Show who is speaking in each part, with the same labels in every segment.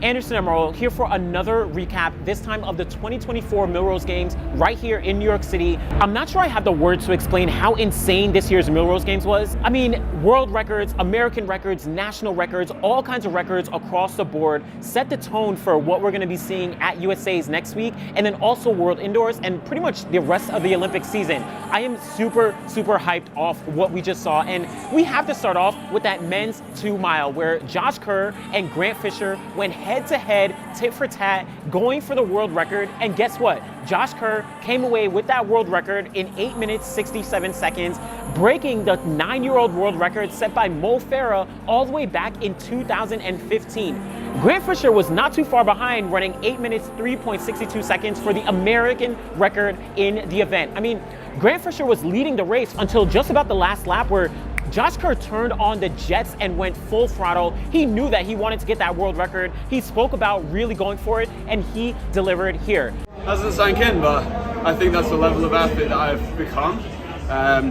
Speaker 1: Anderson Emerald here for another recap, this time of the 2024 Millrose Games right here in New York City. I'm not sure I have the words to explain how insane this year's Millrose Games was. I mean, world records, American records, national records, all kinds of records across the board set the tone for what we're going to be seeing at USA's next week, and then also World Indoors and pretty much the rest of the Olympic season. I am super hyped off what we just saw, and we have to start off with that men's 2 mile where Josh Kerr and Grant Fisher went head-to-head, tit for tat, going for the world record. And guess what? Josh Kerr came away with that world record in 8 minutes, 67 seconds, breaking the 9-year-old world record set by Mo Farah all the way back in 2015. Grant Fisher was not too far behind, running 8 minutes, 3.62 seconds for the American record in the event. I mean, Grant Fisher was leading the race until just about the last lap where Josh Kerr turned on the jets and went full throttle. He knew that he wanted to get that world record. He spoke about really going for it, and he delivered here.
Speaker 2: Hasn't sank in, but I think that's the level of athlete that I've become.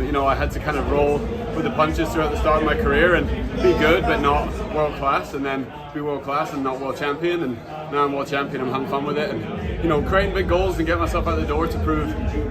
Speaker 2: You know, I had to kind of roll with the punches throughout the start of my career and be good but not world class, and then be world class and not world champion, and now I'm world champion. I'm having fun with it, and you know, creating big goals and get myself out the door to prove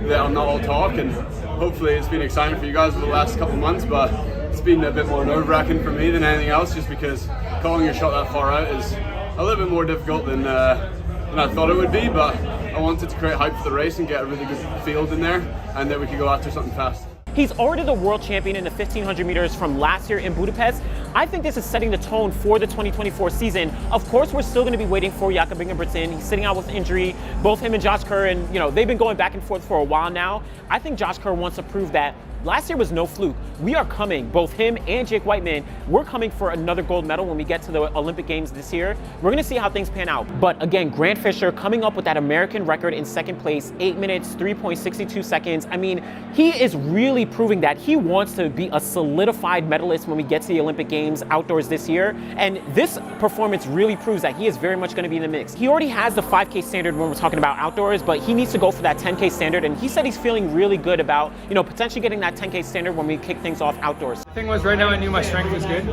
Speaker 2: that I'm not all talk. And hopefully it's been exciting for you guys over the last couple of months, but it's been a bit more nerve-wracking for me than anything else, just because calling your shot that far out is a little bit more difficult than I thought it would be. But I wanted to create hype for the race and get a really good field in there, and then we could go after something fast.
Speaker 1: He's already the world champion in the 1500 meters from last year in Budapest. I think this is setting the tone for the 2024 season. Of course, we're still going to be waiting for Jakob Ingebrigtsen. He's sitting out with injury. Both him and Josh Kerr, and you know, they've been going back and forth for a while now. I think Josh Kerr wants to prove that last year was no fluke. We are coming, both him and Jake Whiteman, we're coming for another gold medal when we get to the Olympic Games this year. We're gonna see how things pan out. But again, Grant Fisher coming up with that American record in second place, 8 minutes, 3.62 seconds. I mean, he is really proving that he wants to be a solidified medalist when we get to the Olympic Games outdoors this year. And this performance really proves that he is very much gonna be in the mix. He already has the 5K standard when we're talking about outdoors, but he needs to go for that 10K standard. And he said he's feeling really good about, you know, potentially getting that 10K standard when we kick things off outdoors.
Speaker 3: The thing was, right now I knew my strength was good.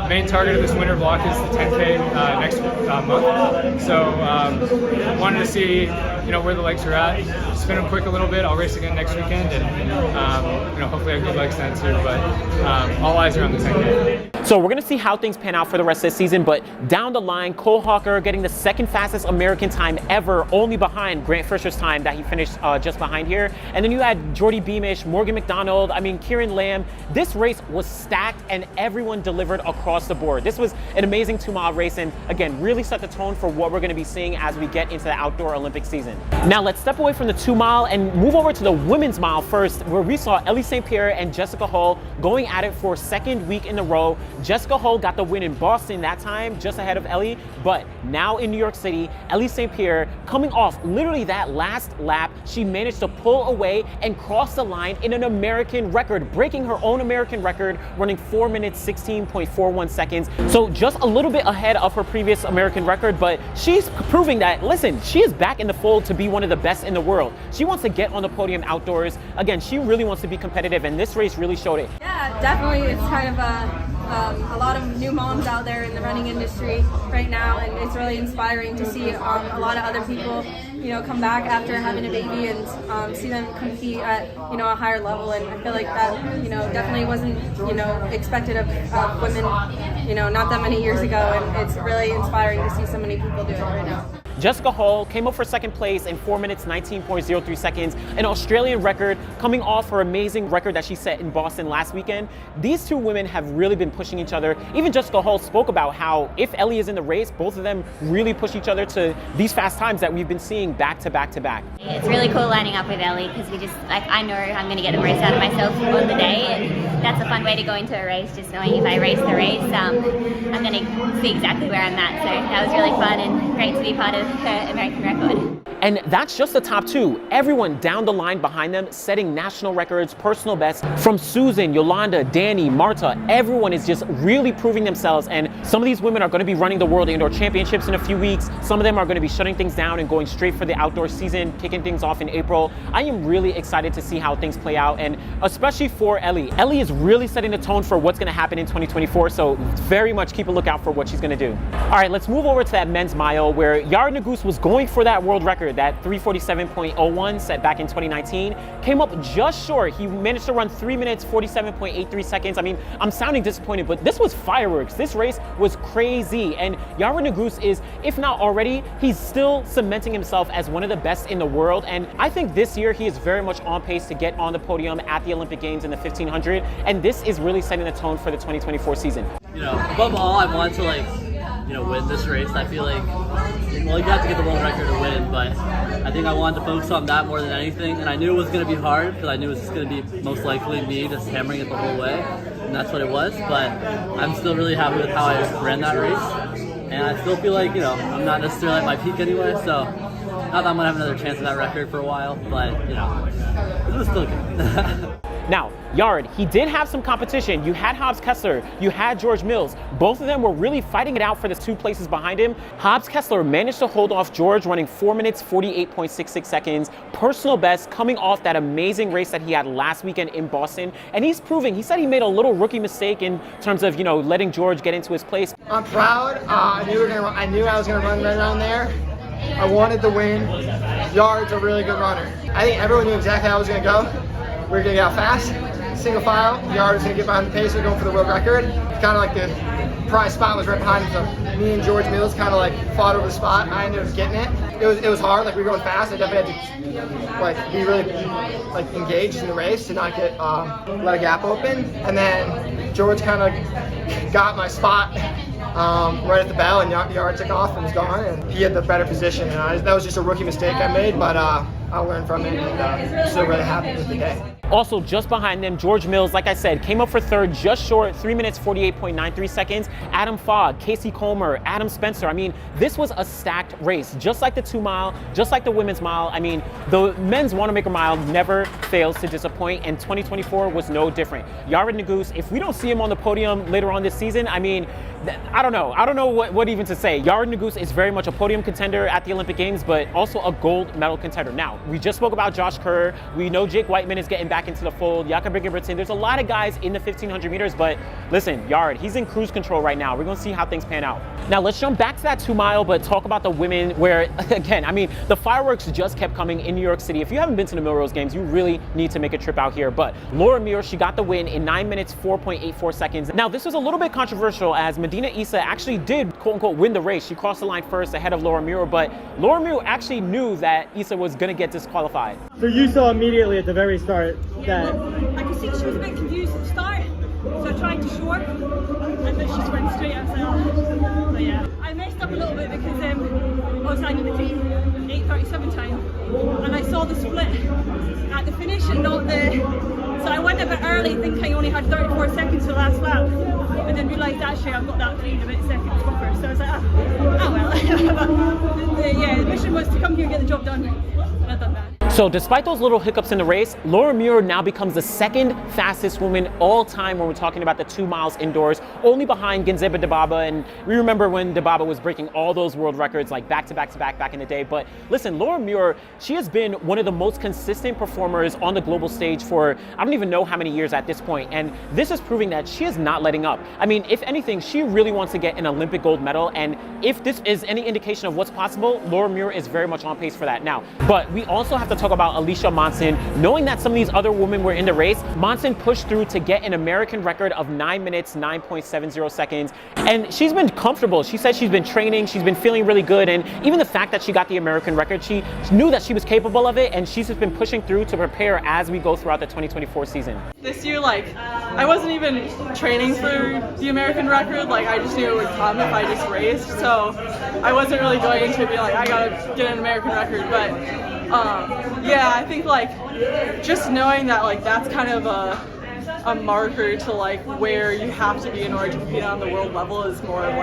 Speaker 3: Main target of this winter block is the 10K next month. So wanted to see, you know, where the legs are at. Spin them quick a little bit. I'll race again next weekend, and you know, hopefully I have good legs then too. But all eyes are on the 10K.
Speaker 1: So we're going to see how things pan out for the rest of the season, but down the line, Cole Hawker getting the second fastest American time ever, only behind Grant Fisher's time that he finished just behind here. And then you had Jordy Beamish, Morgan McDonald, Kieran Lamb. This race was stacked and everyone delivered across the board. This was an amazing 2 mile race, and again, really set the tone for what we're going to be seeing as we get into the outdoor Olympic season. Now let's step away from the 2 mile and move over to the women's mile first, where we saw Elle St Pierre and Jessica Hull going at it for a second week in a row. Jessica Hull got the win in Boston that time, just ahead of Ellie, but now in New York City, Elle St Pierre coming off literally that last lap, she managed to pull away and cross the line in an American record, breaking her own American record, running 4 minutes, 16.41 seconds. So just a little bit ahead of her previous American record, but she's proving that, listen, she is back in the fold to be one of the best in the world. She wants to get on the podium outdoors. Again, she really wants to be competitive, and this race really showed it.
Speaker 4: Yeah, definitely. It's kind of a lot of new moms out there in the running industry right now, and it's really inspiring to see a lot of other people, you know, come back after having a baby and see them compete at, you know, a higher level. And I feel like that, you know, definitely wasn't, you know, expected of women, you know, not that many years ago, and it's really inspiring to see so many people do it right now.
Speaker 1: Jessica Hull came up for second place in 4 minutes, 19.03 seconds, an Australian record, coming off her amazing record that she set in Boston last weekend. These two women have really been pushing each other. Even Jessica Hull spoke about how if Ellie is in the race, both of them really push each other to these fast times that we've been seeing back to back to back.
Speaker 5: It's really cool lining up with Ellie, because we just, like, I know I'm going to get the most out of myself on the day, and that's a fun way to go into a race, just knowing if I race the race, I'm going to see exactly where I'm at. So that was really fun and great to be part of her American record.
Speaker 1: And that's just the top two. Everyone down the line behind them setting national records, personal bests, from Susan, Yolanda, Danny, Marta. Everyone is just really proving themselves, and some of these women are going to be running the World Indoor Championships in a few weeks. Some of them are going to be shutting things down and going straight for the outdoor season, kicking things off in April. I am really excited to see how things play out, and especially for Ellie. Ellie is really setting the tone for what's going to happen in 2024, so very much keep a lookout for what she's going to do. All right, let's move over to that men's mile where Yarus Nuguse was going for that world record, that 3:47.01 set back in 2019. Came up just short. He managed to run 3 minutes 47.83 seconds. I mean, I'm sounding disappointed, but this was fireworks. This race was crazy, and Yarus Nuguse is, if not already, he's still cementing himself as one of the best in the world, and I think this year he is very much on pace to get on the podium at the Olympic Games in the 1500, and this is really setting the tone for the 2024 season.
Speaker 6: You know, above all, I want to win this race. I feel like, well, you have to get the world record to win, but I think I wanted to focus on that more than anything, and I knew it was going to be hard because I knew it was just going to be most likely me just hammering it the whole way, and that's what it was, but I'm still really happy with how I ran that race, and I still feel like, I'm not necessarily at my peak anyway, so not that I'm going to have another chance at that record for a while, but, it was still good.
Speaker 1: Now, Yard, he did have some competition. You had Hobbs Kessler, you had George Mills. Both of them were really fighting it out for the 2 places behind him. Hobbs Kessler managed to hold off George, running 4 minutes 48.66 seconds. Personal best, coming off that amazing race that he had last weekend in Boston. And he's proving, he said he made a little rookie mistake in terms of, letting George get into his place.
Speaker 7: I'm proud. I knew I was gonna run right around there. I wanted to win. Yard's a really good runner. I think everyone knew exactly how I was gonna go. We were gonna get out fast, single file. Yarus was gonna get behind the pacer, going for the world record. Kind of like the prize spot was right behind him. So me and George Mills kind of fought over the spot. I ended up getting it. It was hard. We were going fast. I definitely had to be really engaged in the race to not get let a gap open. And then George kind of got my spot right at the bell, and Yard took off and was gone. And he had the better position. And that was just a rookie mistake I made, but I'll learn from it, and I'm still really happy with the day.
Speaker 1: Also, just behind them, George Mills, like I said, came up for third, just short, 3 minutes 48.93 seconds. Adam Fogg, Casey Coleman, Adam Spencer. I mean, this was a stacked race, just like the 2 mile, just like the women's mile. I mean, the men's Wanamaker mile never fails to disappoint, and 2024 was no different. Yarus Nuguse, if we don't see him on the podium later on this season, I mean, I don't know what even to say. Yarus Nuguse is very much a podium contender at the Olympic Games, but also a gold medal contender. Now, we just spoke about Josh Kerr. We know Jake Whiteman is getting back into the fold. Jakob Ingebrigtsen. There's a lot of guys in the 1500 meters, but listen, Yard, he's in cruise control right now. We're going to see how things pan out. Now, let's jump back to that 2 mile, but talk about the women where, again, I mean, the fireworks just kept coming in New York City. If you haven't been to the Millrose Games, you really need to make a trip out here. But Laura Muir, she got the win in 9 minutes 4.84 seconds. Now, this was a little bit controversial as Medina Issa actually did, quote unquote, win the race. She crossed the line first ahead of Laura Muir, but Laura Muir actually knew that Issa was going to get disqualified.
Speaker 8: So you saw immediately at the very start that...
Speaker 9: I could see she was a bit confused at the start, so I tried to show her, and then she just went straight outside. So yeah, I messed up a little bit because I was running the 8:37 time, and I saw the split at the finish and not the... So I went a bit early thinking I only had 34 seconds to the last lap, but then realised actually I've got that 3 and a bit seconds buffer, so I was like, oh well. But yeah, the mission was to come here and get the job done, and I've done that.
Speaker 1: So despite those little hiccups in the race, Laura Muir now becomes the 2nd fastest woman all time when we're talking about the 2 miles indoors, only behind Genzeba Dibaba. And we remember when Dibaba was breaking all those world records back to back in the day. But listen, Laura Muir, she has been one of the most consistent performers on the global stage for I don't even know how many years at this point. And this is proving that she is not letting up. I mean, if anything, she really wants to get an Olympic gold medal. And if this is any indication of what's possible, Laura Muir is very much on pace for that now. But we also have to talk about Alicia Monson. Knowing that some of these other women were in the race, Monson pushed through to get an American record of 9 minutes 9.70 seconds, and she's been comfortable. She said she's been training, she's been feeling really good, and even the fact that she got the American record, she knew that she was capable of it, and she's just been pushing through to prepare as we go throughout the 2024 season.
Speaker 10: This year, I wasn't even training for the American record. I just knew it would come if I just raced, so I wasn't really going into it being I gotta get an American record, but yeah, I think just knowing that that's kind of a marker to where you have to be in order to compete on the world level is more of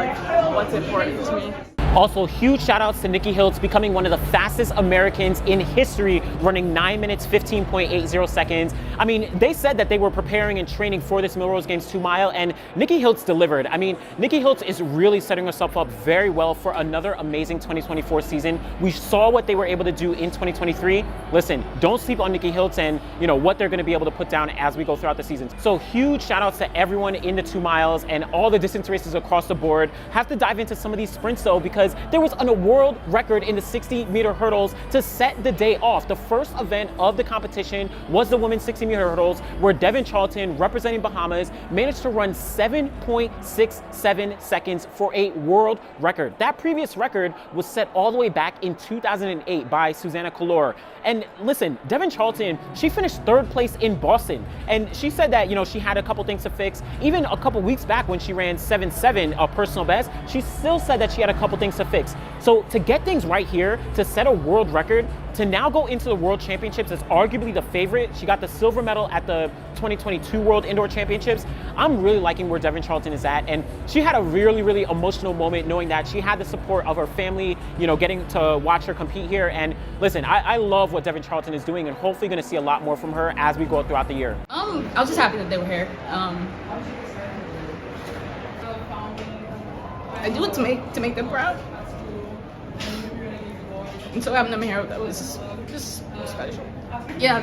Speaker 10: what's important to me.
Speaker 1: Also, huge shout outs to Nikki Hiltz becoming one of the fastest Americans in history, running 9 minutes 15.80 seconds. I mean, they said that they were preparing and training for this Millrose Games 2 mile, and Nikki Hiltz delivered. I mean, Nikki Hiltz is really setting herself up very well for another amazing 2024 season. We saw what they were able to do in 2023. Listen, don't sleep on Nikki Hiltz and what they're going to be able to put down as we go throughout the season. So huge shout outs to everyone in the 2 miles and all the distance races across the board. Have to dive into some of these sprints though, because there was a world record in the 60-meter hurdles to set the day off. The first event of the competition was the women's 60-meter hurdles, where Devynne Charlton, representing Bahamas, managed to run 7.67 seconds for a world record. That previous record was set all the way back in 2008 by Susanna Color. And listen, Devynne Charlton, she finished 3rd place in Boston, and she said that she had a couple things to fix. Even a couple weeks back when she ran 7.7, a personal best, she still said that she had a couple things to fix. So to get things right here, to set a world record, to now go into the World Championships as arguably the favorite. She got the silver medal at the 2022 World Indoor Championships. I'm really liking where Devynne Charlton is at, and she had a really, really emotional moment knowing that she had the support of her family, getting to watch her compete here. And listen, I love what Devynne Charlton is doing, and hopefully going to see a lot more from her as we go throughout the year.
Speaker 11: I was just happy that they were here. I do it to make them proud. And so having them here, that was just special. Yeah,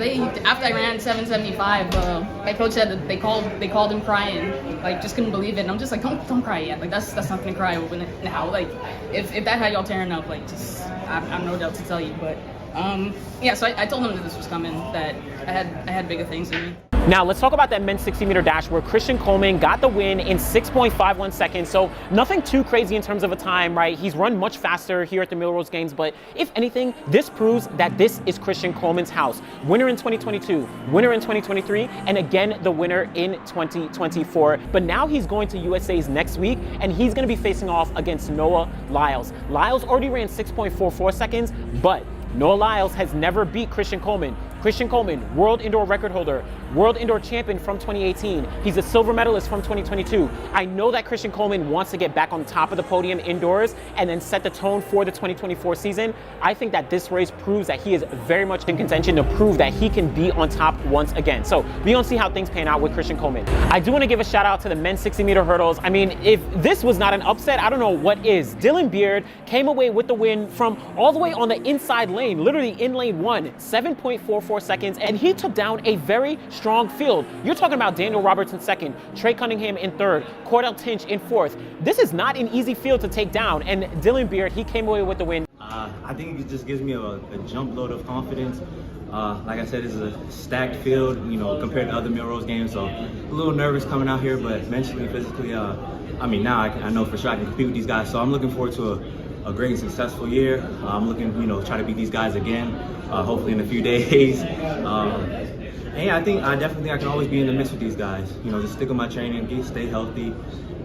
Speaker 11: after I ran 7.75, my coach said that they called him crying, like just couldn't believe it. And I'm just like, don't cry yet. Like that's not gonna cry now. Like if that had y'all tearing up, like just I have no doubt to tell you. But yeah, so I told them that this was coming, that I had bigger things in me.
Speaker 1: Now let's talk about that men's 60-meter dash where Christian Coleman got the win in 6.51 seconds. So nothing too crazy in terms of a time, right? He's run much faster here at the Millrose Games, but if anything, this proves that this is Christian Coleman's house. Winner in 2022, winner in 2023, and again, the winner in 2024. But now he's going to USA's next week, and he's gonna be facing off against Noah Lyles. Lyles already ran 6.44 seconds, but Noah Lyles has never beat Christian Coleman. Christian Coleman, world indoor record holder, world indoor champion from 2018. He's a silver medalist from 2022. I know that Christian Coleman wants to get back on top of the podium indoors and then set the tone for the 2024 season. I think that this race proves that he is very much in contention to prove that he can be on top once again. So we're gonna see how things pan out with Christian Coleman. I do want to give a shout out to the men's 60-meter hurdles. I mean, if this was not an upset, I don't know what is. Dylan Beard came away with the win from all the way on the inside lane, literally in lane 1, 7.44 seconds, and he took down a very strong field. You're talking about Daniel Roberts in 2nd, Trey Cunningham in 3rd, Cordell Tinch in 4th. This is not an easy field to take down, and Dylan Beard, he came away with the win.
Speaker 12: I think it just gives me a jump load of confidence. Like I said, this is a stacked field, compared to other Millrose games, so a little nervous coming out here, but mentally, physically, I mean, now I know for sure I can compete with these guys, so I'm looking forward to a great and successful year. I'm looking, try to beat these guys again, hopefully in a few days. And yeah, I definitely think I can always be in the mix with these guys. Just stick with my training, stay healthy,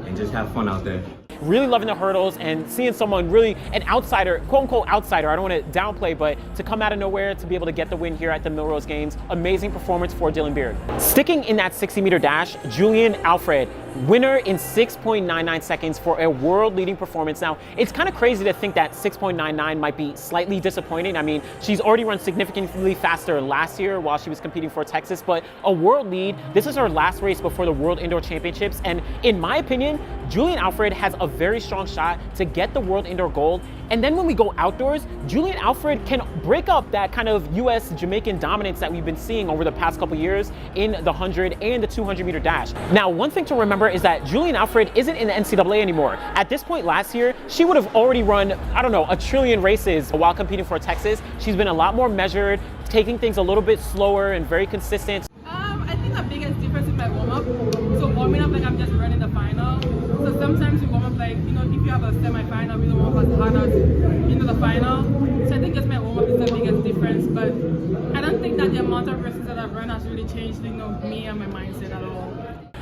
Speaker 12: and just have fun out there.
Speaker 1: Really loving the hurdles and seeing someone really, an outsider, quote unquote outsider, I don't want to downplay, but to come out of nowhere to be able to get the win here at the Millrose Games. Amazing performance for Dylan Beard. Sticking in that 60-meter dash, Julian Alfred, winner in 6.99 seconds for a world-leading performance. Now, it's kind of crazy to think that 6.99 might be slightly disappointing. I mean, she's already run significantly faster last year while she was competing for Texas, but a world lead, this is her last race before the World Indoor Championships, and in my opinion, Julian Alfred has a very strong shot to get the World Indoor Gold. And then when we go outdoors, Julian Alfred can break up that kind of US Jamaican dominance that we've been seeing over the past couple years in the 100 and the 200-meter dash. Now, one thing to remember is that Julian Alfred isn't in the NCAA anymore. At this point last year, she would have already run, I don't know, a trillion races while competing for Texas. She's been a lot more measured, taking things a little bit slower and very consistent.
Speaker 10: I think the biggest difference is my warm-up. So warming up like I'm just running the final. So sometimes you warm up like, if you have a semi-final, we don't warm up as hard as, the final. So I think just my warm-up is the biggest difference. But I don't think that the amount of races that I've run has really changed, me and my mindset at all.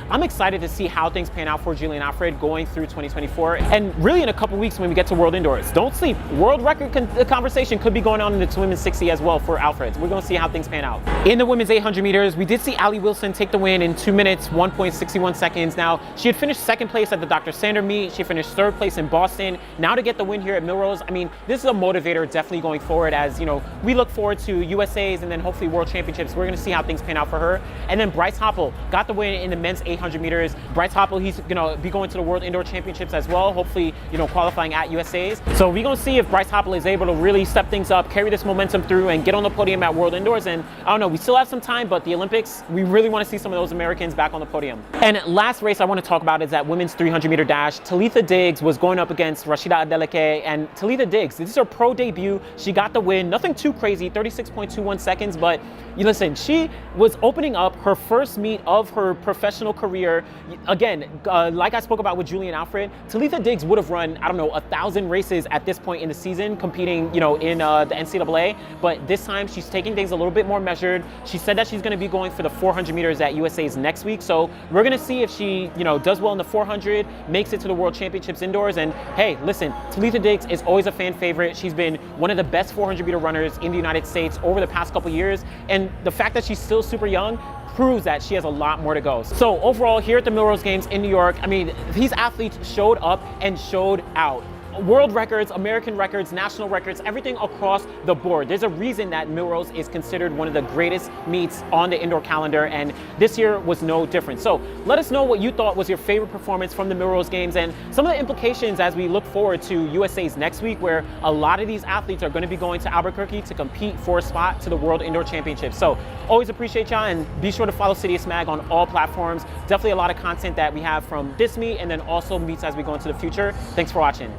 Speaker 1: I'm excited to see how things pan out for Julian Alfred going through 2024. And really in a couple weeks when we get to World Indoors, don't sleep. World record conversation could be going on in the women's 60 as well for Alfred. We're going to see how things pan out. In the women's 800 meters, we did see Allie Wilson take the win in 2 minutes, 1.61 seconds. Now, she had finished second place at the Dr. Sander meet. She finished third place in Boston. Now to get the win here at Millrose, I mean, this is a motivator definitely going forward as, you know, we look forward to USA's and then hopefully World Championships. We're going to see how things pan out for her. And then Bryce Hoppel got the win in the men's 800 meters. Bryce Hoppel, he's going to be going to the World Indoor Championships as well, hopefully, you know, qualifying at USA's. So we're going to see if Bryce Hoppel is able to really step things up, carry this momentum through, and get on the podium at World Indoors. And I don't know, we still have some time, but the Olympics, we really want to see some of those Americans back on the podium. And last race I want to talk about is that women's 300 meter dash. Talitha Diggs was going up against Rashida Adeleke, and Talitha Diggs, this is her pro debut. She got the win, nothing too crazy, 36.21 seconds, but you listen, she was opening up her first meet of her professional career. Again, like I spoke about with Julian Alfred, Talitha Diggs would have run, I don't know, 1,000 races at this point in the season, competing, you know, in the NCAA, but this time she's taking things a little bit more measured. She said that she's going to be going for the 400 meters at USA's next week, so we're going to see if she, you know, does well in the 400, makes it to the World Championships indoors. And hey, listen, Talitha Diggs is always a fan favorite. She's been one of the best 400 meter runners in the United States over the past couple years, and the fact that she's still super young proves that she has a lot more to go. So overall, here at the Millrose Games in New York, I mean, these athletes showed up and showed out. World records, American records, national records, everything across the board. There's a reason that Millrose is considered one of the greatest meets on the indoor calendar, and this year was no different. So let us know what you thought was your favorite performance from the Millrose Games and some of the implications as we look forward to USA's next week, where a lot of these athletes are going to be going to Albuquerque to compete for a spot to the World Indoor Championships. So always appreciate y'all, and be sure to follow CITIUS Mag on all platforms. Definitely a lot of content that we have from this meet and then also meets as we go into the future. Thanks for watching.